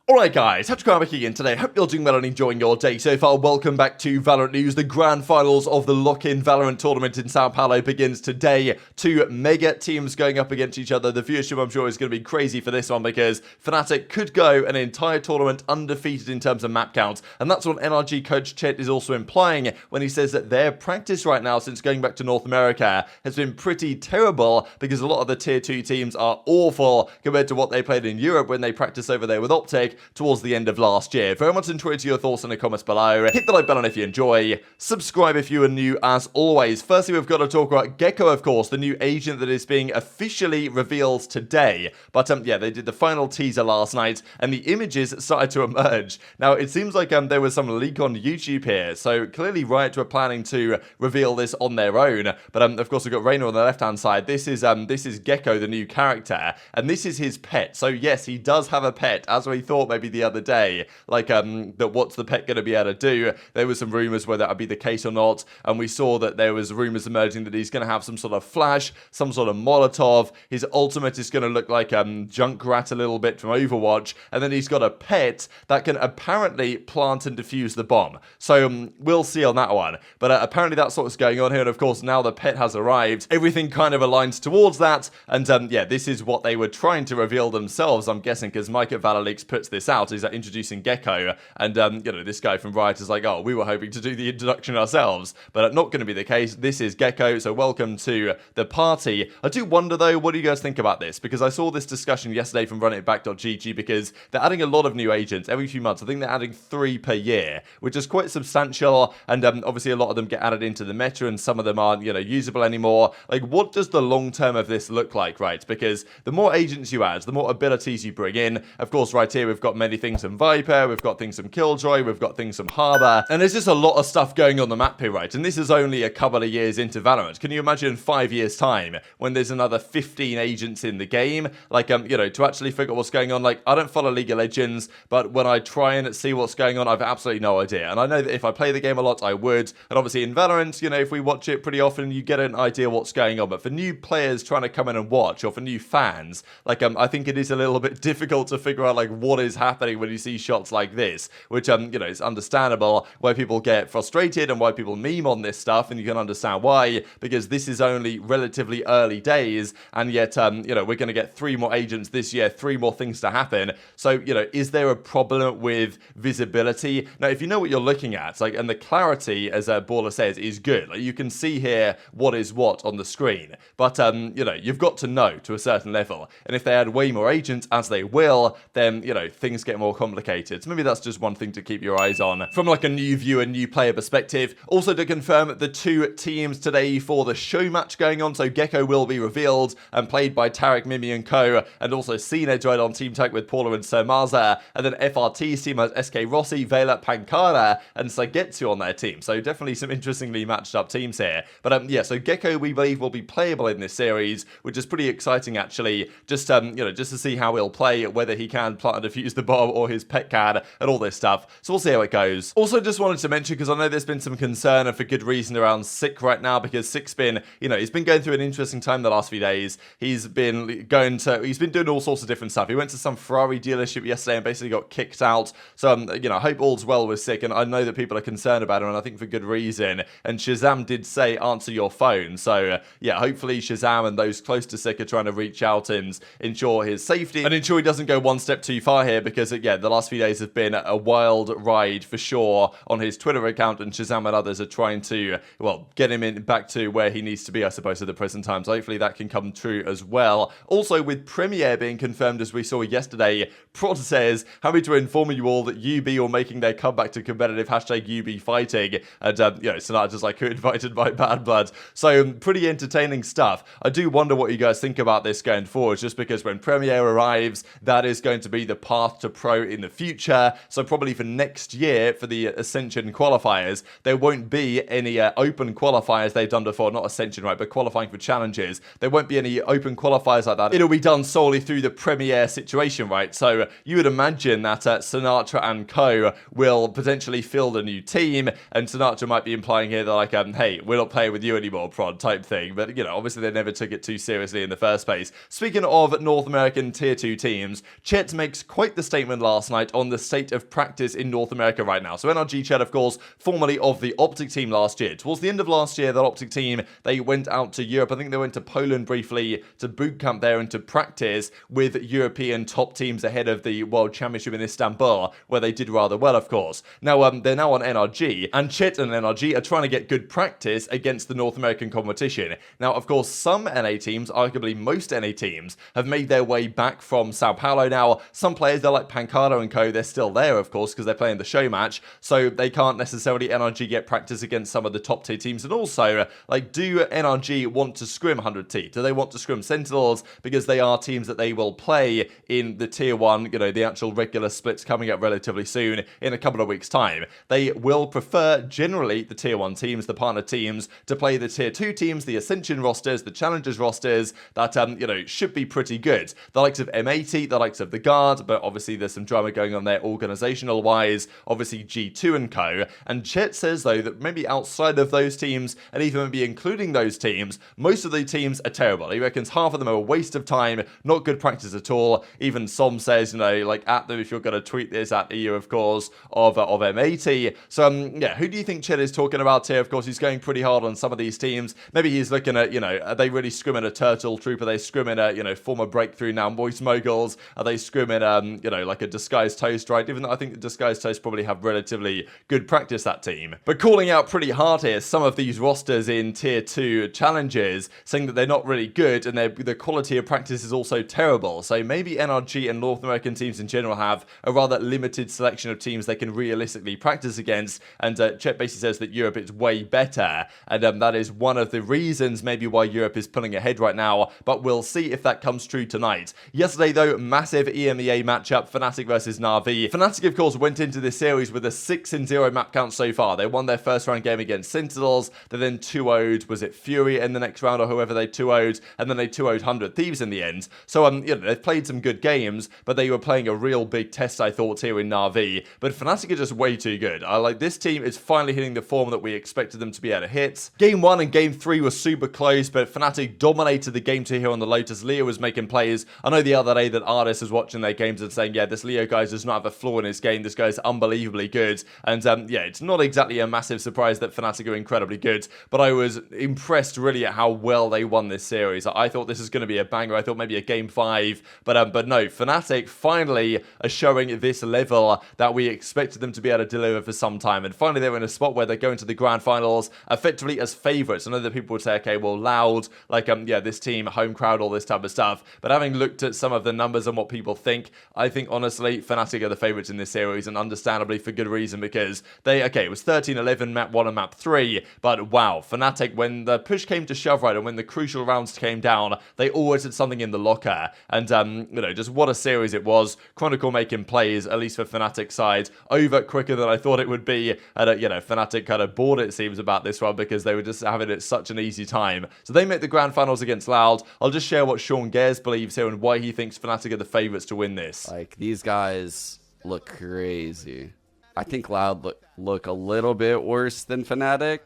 Alright guys, TacticalRab again today. Hope you're doing well and enjoying your day so far. Welcome back to Valorant News. The grand finals of the lock-in Valorant tournament in Sao Paulo begins today. Two mega teams going up against each other. The viewership I'm sure is going to be crazy for this one because Fnatic could go an entire tournament undefeated in terms of map counts. And that's what NRG coach cNed is also implying when he says that their practice right now since going back to North America has been pretty terrible because a lot of the tier 2 teams are awful compared to what they played in Europe when they practiced over there with OpTic towards the end of last year. Very much enjoyed your thoughts in the comments below. Hit the like button if you enjoy. Subscribe if you are new as always. Firstly, we've got to talk about Gekko, of course, the new agent that is being officially revealed today. But yeah, they did the final teaser last night and the images started to emerge. Now, it seems like there was some leak on YouTube here. So clearly Riot were planning to reveal this on their own. But of course, we've got Reina on the left-hand side. This is Gekko, the new character. And this is his pet. So yes, he does have a pet, as we thought maybe the other day, like that what's the pet going to be able to do. There was some rumors whether that would be the case or not, and we saw that there was rumors emerging that he's going to have some sort of flash, some sort of Molotov. His ultimate is going to look like Junkrat a little bit from Overwatch, and then he's got a pet that can apparently plant and defuse the bomb. So we'll see on that one, but apparently that's what's going on here, and of course now the pet has arrived. Everything kind of aligns towards that, and yeah, this is what they were trying to reveal themselves, I'm guessing, because Mike at ValorLeaks puts this out. Is that introducing Gekko, and you know, this guy from Riot is like, oh, we were hoping to do the introduction ourselves, but not going to be the case. This is Gekko, so welcome to the party. I do wonder though, what do you guys think about this? Because I saw this discussion yesterday from runitback.gg, because they're adding a lot of new agents every few months. I think they're adding 3 per year, which is quite substantial, and obviously a lot of them get added into the meta, and some of them aren't, you know, usable anymore. Like, what does the long term of this look like, right? Because the more agents you add, the more abilities you bring in. Of course, right here we've got many things from Viper, we've got things from Killjoy, we've got things from Harbor, and there's just a lot of stuff going on the map here, right? And this is only a couple of years into Valorant. Can you imagine 5 years time when there's another 15 agents in the game? Like, you know, to actually figure out what's going on. Like, I don't follow League of Legends, but when I try and see what's going on, I've absolutely no idea. And I know that if I play the game a lot, I would. And obviously in Valorant, you know, if we watch it pretty often, you get an idea what's going on. But for new players trying to come in and watch, or for new fans, like, I think it is a little bit difficult to figure out, like, what is happening when you see shots like this, which, you know, it's understandable why people get frustrated and why people meme on this stuff, and you can understand why, because this is only relatively early days, and yet, you know, we're going to get 3 more agents this year, 3 more things to happen. So, you know, is there a problem with visibility? Now, if you know what you're looking at, like, and the clarity, as Baller says, is good. Like, you can see here what is what on the screen, but, you know, you've got to know to a certain level, and if they add way more agents, as they will, then, you know, things get more complicated. So maybe that's just one thing to keep your eyes on from like a new viewer, new player perspective. Also to confirm the 2 teams today for the show match going on. So Gekko will be revealed and played by Tarek, Mimi and Co, and also cNed joined on Team Tech with Paula and Sermaza, and then FRT's team has SK Rossi, Vela, Pankara and Sagetsu on their team. So definitely some interestingly matched up teams here. But yeah, so Gekko we believe will be playable in this series, which is pretty exciting actually. Just you know, just to see how he'll play, whether he can plant and defuse the bomb or his pet can and all this stuff. So we'll see how it goes. Also just wanted to mention, because I know there's been some concern, and for good reason, around Sick right now, because Sick's been, you know, he's been going through an interesting time the last few days. He's been doing all sorts of different stuff. He went to some Ferrari dealership yesterday and basically got kicked out. So you know, I hope all's well with Sick, and I know that people are concerned about him, and I think for good reason. And ShahZaM did say answer your phone. So yeah, hopefully ShahZaM and those close to Sick are trying to reach out and ensure his safety and ensure he doesn't go one step too far here, because yeah, the last few days have been a wild ride for sure on his Twitter account, and ShahZaM and others are trying to, well, get him in back to where he needs to be, I suppose, at the present time. So hopefully that can come true as well. Also, with Premier being confirmed as we saw yesterday, Prod says, happy to inform you all that UB are making their comeback to competitive, hashtag UB fighting, and you know, Sinatra's like, who invited my bad blood? So pretty entertaining stuff. I do wonder what you guys think about this going forward, just because when Premier arrives, that is going to be the path to pro in the future. So probably for next year, for the Ascension qualifiers, there won't be any open qualifiers they've done before, not Ascension, right, but qualifying for challenges. There won't be any open qualifiers like that. It'll be done solely through the Premier situation, right? So you would imagine that Sinatraa and Co will potentially field a new team, and Sinatraa might be implying here that, like, hey, we're not playing with you anymore, Prod, type thing. But, you know, obviously they never took it too seriously in the first place. Speaking of North American tier 2 teams, cNed makes quite quite the statement last night on the state of practice in North America right now. So NRG Ched, of course, formerly of the OpTic team last year. Towards the end of last year, that OpTic team, they went out to Europe. I think they went to Poland briefly to boot camp there and to practice with European top teams ahead of the World Championship in Istanbul, where they did rather well, of course. Now, they're now on NRG, and Ched and NRG are trying to get good practice against the North American competition. Now, of course, some NA teams, arguably most NA teams, have made their way back from Sao Paulo now. Some players, they're like Pancado and co, they're still there, of course, because they're playing the show match, so they can't necessarily NRG get practice against some of the top tier teams. And also, like, do NRG want to scrim 100T? Do they want to scrim Sentinels? Because they are teams that they will play in the tier 1, you know, the actual regular splits coming up relatively soon in a couple of weeks' time. They will prefer, generally, the tier 1 teams, the partner teams, to play the tier 2 teams, the Ascension rosters, the Challengers rosters, that, you know, should be pretty good. The likes of M80, the likes of the Guard, but obviously there's some drama going on there organizational-wise, obviously G2 and co. And Chet says, though, that maybe outside of those teams, and even maybe including those teams, most of the teams are terrible. He reckons half of them are a waste of time, not good practice at all. Even Som says, you know, like, at them, if you're going to tweet this, at EU, of course, of M80. So, yeah, who do you think Chet is talking about here? Of course, he's going pretty hard on some of these teams. Maybe he's looking at, you know, are they really scrimming a Turtle Troop? Are they scrimming a, you know, former Breakthrough, now Moist Moguls? Are they scrimming, you know, like a Disguised Toast, right? Even though I think the Disguised Toast probably have relatively good practice, that team. But calling out pretty hard here some of these rosters in tier 2 challenges, saying that they're not really good and the quality of practice is also terrible. So maybe NRG and North American teams in general have a rather limited selection of teams they can realistically practice against. And Chet basically says that Europe is way better. And that is one of the reasons maybe why Europe is pulling ahead right now. But we'll see if that comes true tonight. Yesterday, though, massive EMEA matchup, Fnatic versus NAVI. Fnatic, of course, went into this series with a 6-0 map count so far. They won their first round game against Sentinels. They then 2-0'd, was it Fury in the next round or whoever they 2-0'd, and then they 2-0'd 100 Thieves in the end. So, you know, they've played some good games, but they were playing a real big test, I thought, here in NAVI. But Fnatic are just way too good. I like this team is finally hitting the form that we expected them to be able to hit. Game 1 and Game 3 were super close, but Fnatic dominated the Game 2 here on the Lotus. Leo was making plays. I know the other day that Artis was watching their games and saying, yeah, this Leo guy does not have a flaw in his game. This guy's unbelievably good. And yeah, it's not exactly a massive surprise that Fnatic are incredibly good, but I was impressed really at how well they won this series. I thought this was going to be a banger. I thought maybe a Game 5, but no, Fnatic finally are showing this level that we expected them to be able to deliver for some time. And finally, they're in a spot where they're going to the grand finals effectively as favorites. I know that people would say, okay, well, Loud, like, yeah, this team, home crowd, all this type of stuff. But having looked at some of the numbers and what people think, I think, honestly, Fnatic are the favorites in this series, and understandably for good reason, because they, okay, it was 13-11, map 1 and map 3, but wow, Fnatic, when the push came to shove, right, and when the crucial rounds came down, they always had something in the locker. And, you know, just what a series it was. Chronicle making plays, at least for Fnatic's side, over quicker than I thought it would be. And, you know, Fnatic kind of bored, it seems, about this one, because they were just having it such an easy time. So they make the grand finals against Loud. I'll just share what Sgares believes here and why he thinks Fnatic are the favorites to win this. Like, these guys look crazy. I think Loud look a little bit worse than Fnatic.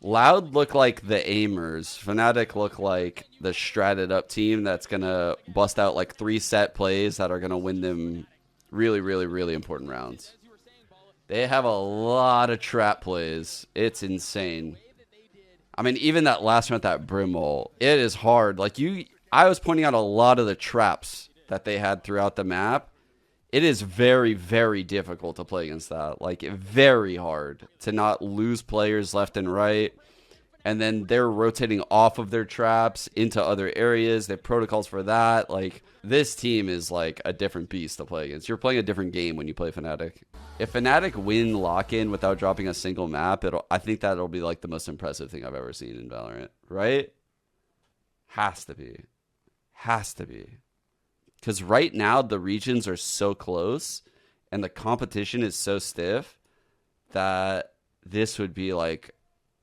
Loud look like the aimers. Fnatic look like the stratted up team that's going to bust out like 3 set plays that are going to win them really, really, really important rounds. They have a lot of trap plays. It's insane. I mean, even that last round, that Brimwall, it is hard. Like, I was pointing out a lot of the traps that they had throughout the map. It is very, very difficult to play against that. Like, very hard to not lose players left and right. And then they're rotating off of their traps into other areas. They have protocols for that. Like, this team is like a different beast to play against. You're playing a different game when you play Fnatic. If Fnatic win lock-in without dropping a single map, I think that'll be like the most impressive thing I've ever seen in Valorant, right? Has to be. Has to be. Because right now, the regions are so close and the competition is so stiff that this would be like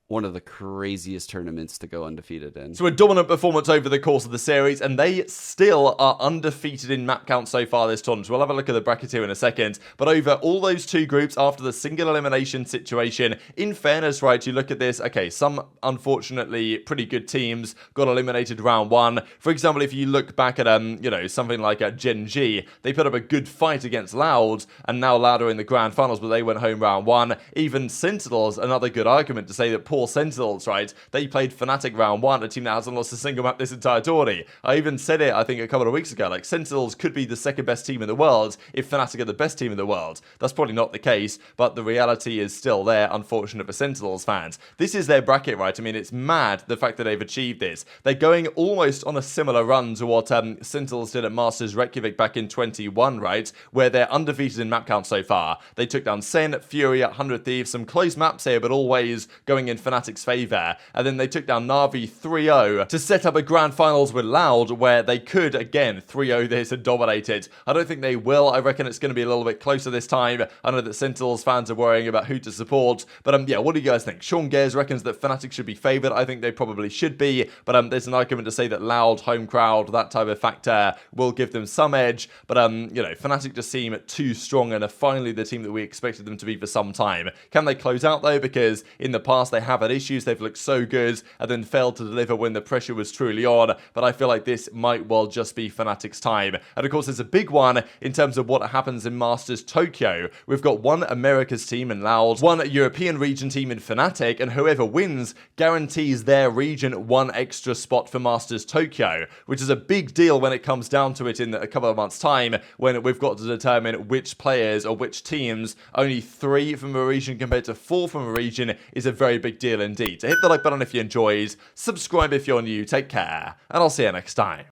one of the craziest tournaments to go undefeated in. So a dominant performance over the course of the series, and they still are undefeated in map count so far this tournament. We'll have a look at the bracket here in a second. But over all those two groups, after the single elimination situation, in fairness, right, you look at this, okay, some unfortunately pretty good teams got eliminated round one. For example, if you look back at, you know, something like GenG, they put up a good fight against Loud, and now Loud are in the grand finals, but they went home round one. Even Sentinels, another good argument to say that poor Sentinels, right? They played Fnatic round one, a team that hasn't lost a single map this entire tourney. I even said it, I think, a couple of weeks ago, like, Sentinels could be the second best team in the world if Fnatic are the best team in the world. That's probably not the case, but the reality is still there, unfortunate for Sentinels fans. This is their bracket, right? I mean, it's mad, the fact that they've achieved this. They're going almost on a similar run to what Sentinels did at Masters Reykjavik back in 21, right? Where they're undefeated in map count so far. They took down Sen, Fury, 100 Thieves, some close maps here, but always going in Fnatic's favour. And then they took down NAVI 3-0 to set up a grand finals with Loud, where they could, again, 3-0 this and dominate it. I don't think they will. I reckon it's going to be a little bit closer this time. I know that Sentinels fans are worrying about who to support. But yeah, what do you guys think? Sgares reckons that Fnatic should be favoured. I think they probably should be. But there's an argument to say that Loud, home crowd, that type of factor will give them some edge. But, you know, Fnatic just seem too strong and are finally the team that we expected them to be for some time. Can they close out, though? Because in the past, they have had issues. They've looked so good and then failed to deliver when the pressure was truly on. But I feel like this might well just be Fnatic's time. And of course, there's a big one in terms of what happens in Masters Tokyo. We've got one America's team in Loud, one European region team in Fnatic, and whoever wins guarantees their region one extra spot for Masters Tokyo, which is a big deal when it comes down to it in a couple of months' time, when we've got to determine which players or which teams. Only 3 from a region compared to 4 from a region is a very big deal indeed. So hit the like button if you enjoyed, subscribe if you're new, take care, and I'll see you next time.